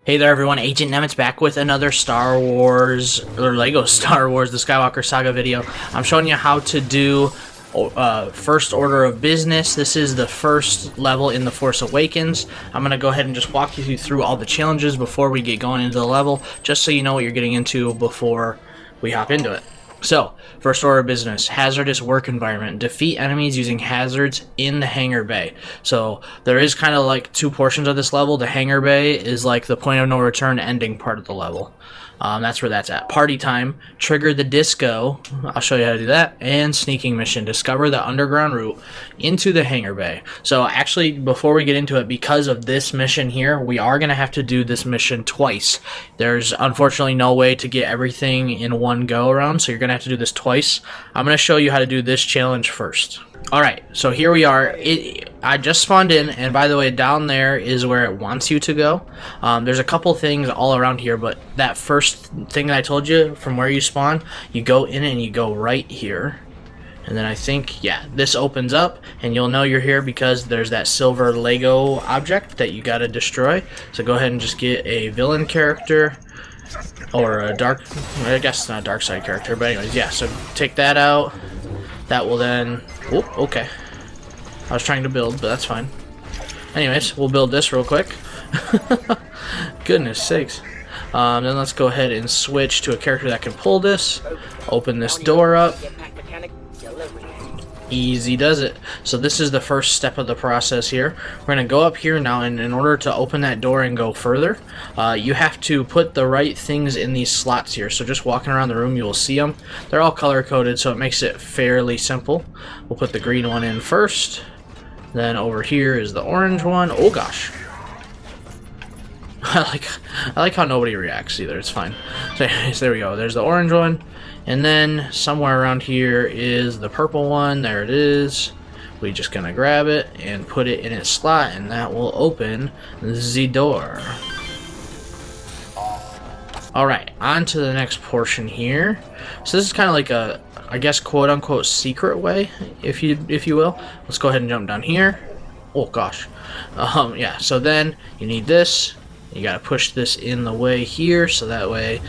Hey there everyone, Agent Nemitz back with another Star Wars, or Lego Star Wars, the Skywalker Saga video. I'm showing you how to do first order of business. This is the first level in the Force Awakens. I'm going to go ahead and just walk you through all the challenges before we get going into the level, just so you know what you're getting into before we hop into it. So, first order of business, hazardous work environment. Defeat enemies using hazards in the hangar bay. So, there is kind of like two portions of this level. The hangar bay is like the point of no return ending part of the level. That's where that's at. Party time, trigger the disco, I'll show you how to do that, and sneaking mission, discover the underground route into the hangar bay. So actually, before we get into it, because of this mission here, we are going to have to do this mission twice. There's unfortunately no way to get everything in one go around, so you're going to have to do this twice. I'm going to show you how to do this challenge first. Alright, so here we are. I just spawned in, and by the way, down there is where it wants you to go. There's a couple things all around here, but that first thing that I told you, from where you spawn, you go in and you go right here. And then I think, yeah, this opens up, and you'll know you're here because there's that silver Lego object that you gotta destroy. So go ahead and just get a villain character, or a dark, I guess not a dark side character, but anyways, yeah, so take that out. That will then... Oh, okay. I was trying to build, but that's fine. Anyways, we'll build this real quick. Goodness sakes. Then let's go ahead and switch to a character that can pull this. Open this door up. Easy does it. So this is the first step of the process here. We're going to go up here now, and in order to open that door and go further, you have to put the right things in these slots here. So just walking around the room, you will see them. They're all color-coded, so it makes it fairly simple. We'll put the green one in first. Then over here is the orange one. Oh gosh. I like how nobody reacts either. It's fine. So anyways, there we go. There's the orange one. And then somewhere around here is the purple one. There it is. We're just gonna grab it and put it in its slot, and that will open the door. Alright, on to the next portion here. So this is kind of like a, I guess, quote-unquote secret way, if you will. Let's go ahead and jump down here. Oh gosh. Yeah, so then you need this. You gotta push this in the way here, so that way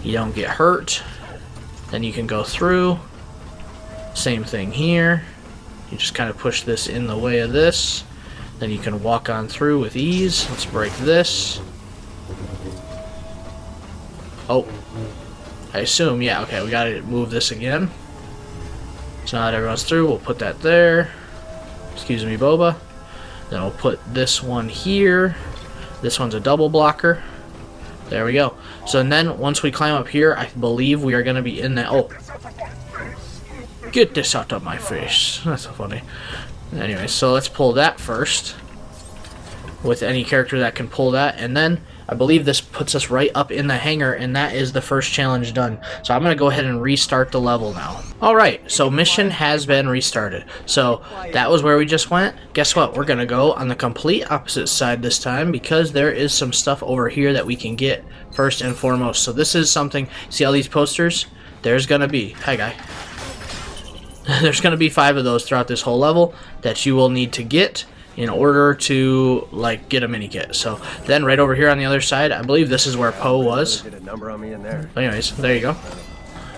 you don't get hurt. Then you can go through. Same thing here. You just kind of push this in the way of this. Then you can walk on through with ease. Let's break this. Oh. I assume, yeah, okay, we gotta move this again. So now that everyone's through, we'll put that there. Excuse me, Boba. Then we'll put this one here. This one's a double blocker. There we go. So then, once we climb up here, I believe we are going to be in that... Oh. Get this out of my face. That's so funny. Anyway, so let's pull that first. With any character that can pull that. And then, I believe this puts us right up in the hangar, and that is the first challenge done. So I'm going to go ahead and restart the level now. Alright, so mission has been restarted. So, that was where we just went. Guess what? We're going to go on the complete opposite side this time, because there is some stuff over here that we can get first and foremost. So this is something, see all these posters? There's going to be, hi guy. There's going to be 5 of those throughout this whole level that you will need to get in order to, like, get a mini kit. So then right over here on the other side, I believe this is where Poe was. Anyways, there you go.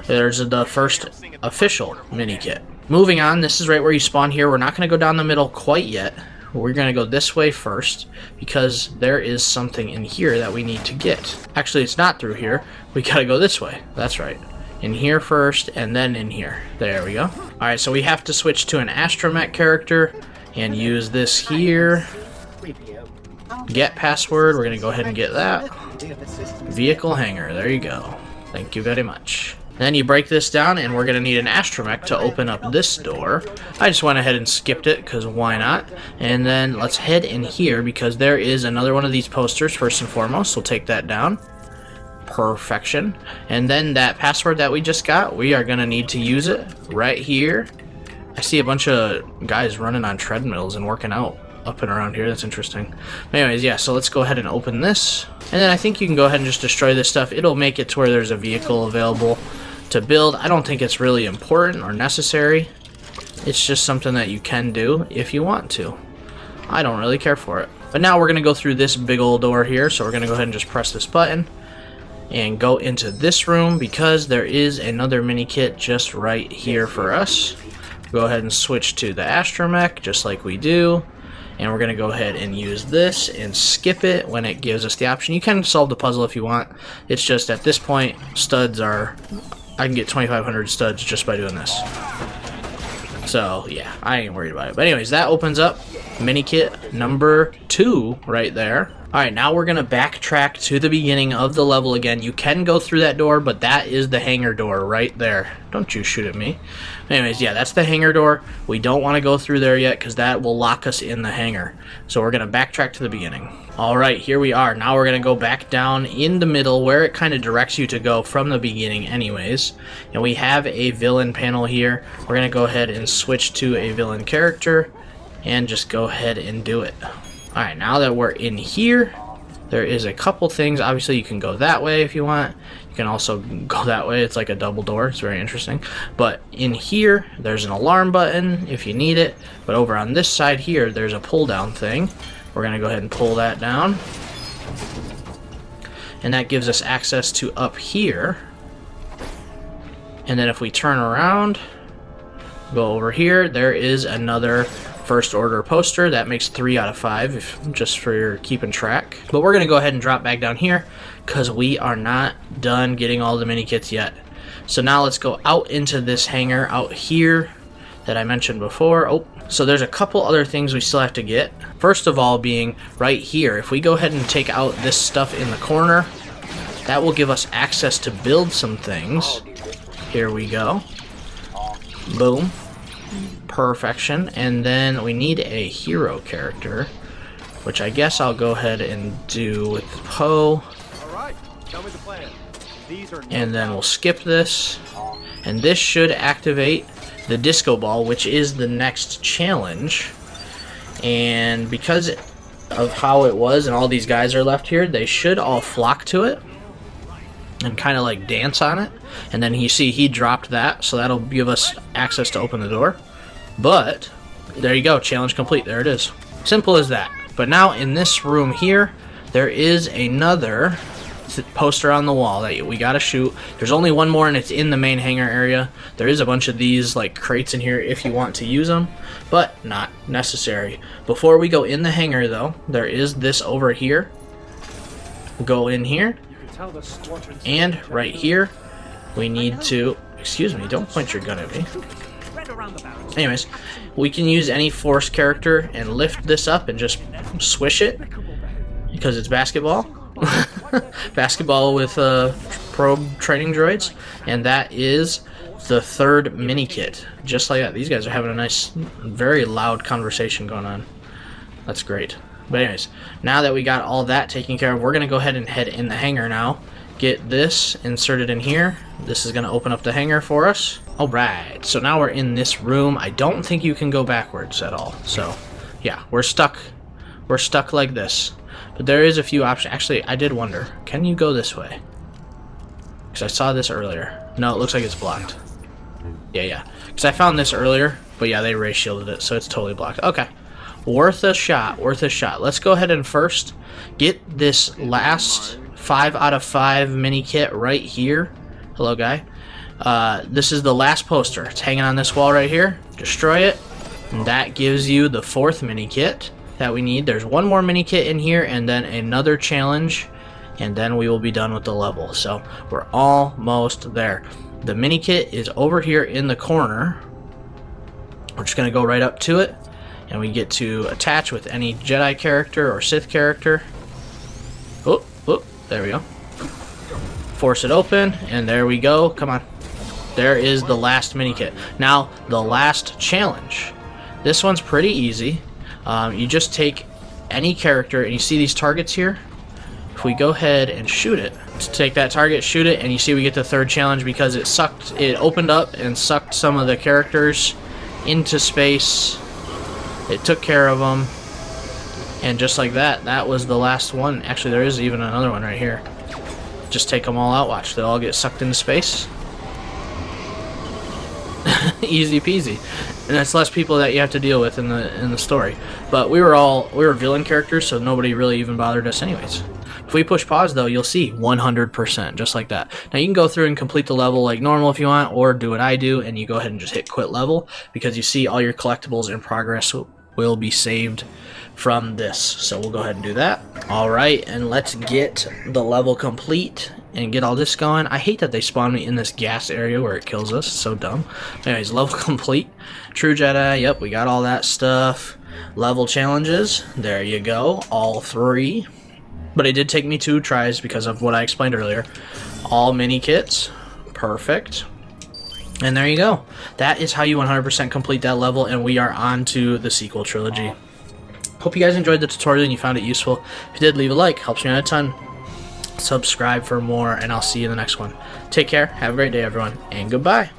There's the first official mini kit. Moving on, this is right where you spawn here. We're not going to go down the middle quite yet. We're going to go this way first, because there is something in here that we need to get. Actually, it's not through here. We got to go this way. That's right. In here first, and then in here. There we go. Alright, so we have to switch to an astromech character and use this here. Get password. We're going to go ahead and get that. Vehicle hangar. There you go. Thank you very much. Then you break this down, and we're going to need an astromech to open up this door. I just went ahead and skipped it, because why not? And then let's head in here, because there is another one of these posters, first and foremost. We'll take that down. Perfection. And then that password that we just got, we are going to need to use it right here. I see a bunch of guys running on treadmills and working out up and around here. That's interesting. Anyways, yeah, so let's go ahead and open this. And then I think you can go ahead and just destroy this stuff. It'll make it to where there's a vehicle available to build. I don't think it's really important or necessary. It's just something that you can do if you want to. I don't really care for it. But now we're going to go through this big old door here, so we're going to go ahead and just press this button and go into this room because there is another mini kit just right here for us. Go ahead and switch to the astromech just like we do, and we're going to go ahead and use this and skip it when it gives us the option. You can solve the puzzle if you want. It's just at this point, studs are... I can get 2,500 studs just by doing this. So, yeah, I ain't worried about it. But anyways, that opens up mini kit number 2 right there. Alright, now we're going to backtrack to the beginning of the level again. You can go through that door, but that is the hangar door right there. Don't you shoot at me. Anyways, yeah, that's the hangar door. We don't want to go through there yet because that will lock us in the hangar. So we're going to backtrack to the beginning. Alright, here we are. Now we're going to go back down in the middle where it kind of directs you to go from the beginning anyways. And we have a villain panel here. We're going to go ahead and switch to a villain character and just go ahead and do it. Alright, now that we're in here, there is a couple things. Obviously, you can go that way if you want. You can also go that way. It's like a double door. It's very interesting. But in here, there's an alarm button if you need it. But over on this side here, there's a pull-down thing. We're going to go ahead and pull that down. And that gives us access to up here. And then if we turn around, go over here, there is another first order poster. That makes 3 out of 5, just for your keeping track. But we're going to go ahead and drop back down here because we are not done getting all the mini kits yet. So now let's go out into this hangar out here that I mentioned before. Oh, so there's a couple other things we still have to get. First of all being right here. If we go ahead and take out this stuff in the corner, that will give us access to build some things. Here we go. Boom. Perfection. And then we need a hero character, which I guess I'll go ahead and do with Poe. And then we'll skip this. And this should activate the disco ball, which is the next challenge. And because of how it was and all these guys are left here, they should all flock to it and kind of like dance on it. And then you see he dropped that, so that'll give us access to open the door. But there you go, challenge complete. There it is. Simple as that. But now in this room here, there is another poster on the wall that we gotta shoot. There's only one more, and it's in the main hangar area. There is a bunch of these like crates in here if you want to use them, but not necessary. Before we go in the hangar though, there is this over here. Go in here, and right here we need to, excuse me, don't point your gun at me. Anyways, we can use any Force character and lift this up and just swish it because it's basketball. Basketball with probe training droids, and that is the third mini kit. Just like that. These guys are having a nice, very loud conversation going on. That's great. But anyways, now that we got all that taken care of, we're going to go ahead and head in the hangar now. Get this inserted in here. This is going to open up the hangar for us. Alright, so now we're in this room. I don't think you can go backwards at all. So, yeah, we're stuck. We're stuck like this. But there is a few options. Actually, I did wonder, can you go this way? Because I saw this earlier. No, it looks like it's blocked. Yeah. Because I found this earlier, but yeah, they ray shielded it, so it's totally blocked. Okay. Worth a shot, worth a shot. Let's go ahead and first get this last 5 out of 5 mini kit right here. Hello, guy. This is the last poster. It's hanging on this wall right here. Destroy it. And that gives you the 4th mini kit that we need. There's one more mini kit in here and then another challenge, and then we will be done with the level. So we're almost there. The mini kit is over here in the corner. We're just going to go right up to it, and we get to attach with any Jedi character or Sith character. Oh, there we go. Force it open, and there we go. Come on. There is the last mini kit. Now, the last challenge. This one's pretty easy. You just take any character, and you see these targets here? If we go ahead and shoot it, to take that target, shoot it, and you see we get the 3rd challenge because it opened up and sucked some of the characters into space. It took care of them, and just like that, that was the last one. Actually, there is even another one right here. Just take them all out, watch. They'll all get sucked into space. Easy peasy. And that's less people that you have to deal with in the story. But we were villain characters, so nobody really even bothered us anyways. If we push pause though, you'll see 100%, just like that. Now you can go through and complete the level like normal if you want, or do what I do and you go ahead and just hit quit level, because you see all your collectibles in progress will be saved from this. So we'll go ahead and do that. Alright, and let's get the level complete and get all this going. I hate that they spawn me in this gas area where it kills us. It's so dumb. Anyways, level complete. True Jedi, yep, we got all that stuff. Level challenges, there you go, all 3. But it did take me 2 tries because of what I explained earlier. All mini kits, perfect. And there you go. That is how you 100% complete that level, and we are on to the sequel trilogy. Hope you guys enjoyed the tutorial and you found it useful. If you did, leave a like, helps me out a ton. Subscribe for more, and I'll see you in the next one. Take care, have a great day everyone, and goodbye.